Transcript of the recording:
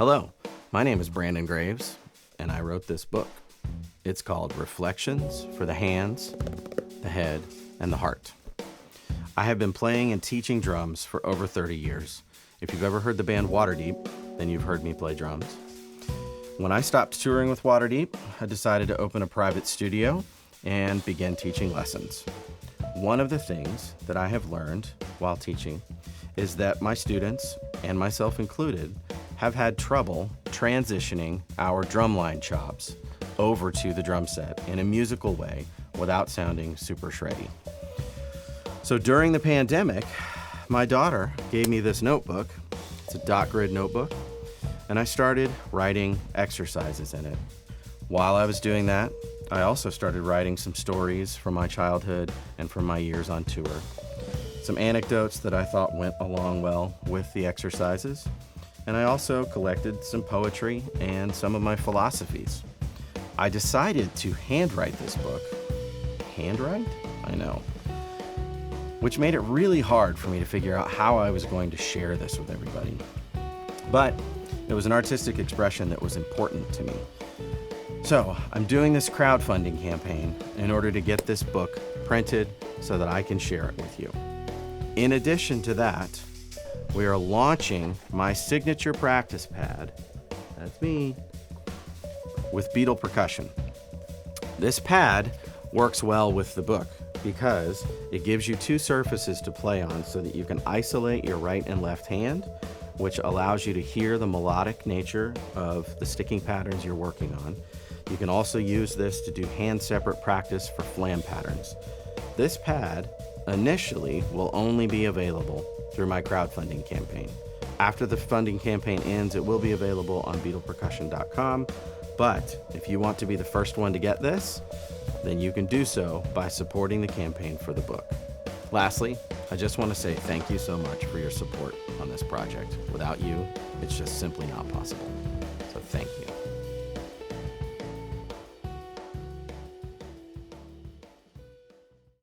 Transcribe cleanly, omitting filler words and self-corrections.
Hello, my name is Brandon Graves, and I wrote this book. It's called Reflections for the Hands, the Head, and the Heart. I have been playing and teaching drums for over 30 years. If you've ever heard the band Waterdeep, then you've heard me play drums. When I stopped touring with Waterdeep, I decided to open a private studio and begin teaching lessons. One of the things that I have learned while teaching is that my students, and myself included, have had trouble transitioning our drumline chops over to the drum set in a musical way without sounding super shreddy. So during the pandemic, my daughter gave me this notebook. It's a dot grid notebook, and I started writing exercises in it. While I was doing that, I also started writing some stories from my childhood and from my years on tour. Some anecdotes that I thought went along well with the exercises, and I also collected some poetry and some of my philosophies. I decided to handwrite this book. Handwrite? I know. Which made it really hard for me to figure out how I was going to share this with everybody. But it was an artistic expression that was important to me. So I'm doing this crowdfunding campaign in order to get this book printed so that I can share it with you. In addition to that, we are launching my signature practice pad, that's me, with Beatle Percussion. This pad works well with the book because it gives you two surfaces to play on so that you can isolate your right and left hand, which allows you to hear the melodic nature of the sticking patterns you're working on. You can also use this to do hand-separate practice for flam patterns. This pad initially will only be available through my crowdfunding campaign. After the funding campaign ends, it will be available on BeatlePercussion.com, but if you want to be the first one to get this, then you can do so by supporting the campaign for the book. Lastly, I just want to say thank you so much for your support on this project. Without you, it's just simply not possible. So thank you.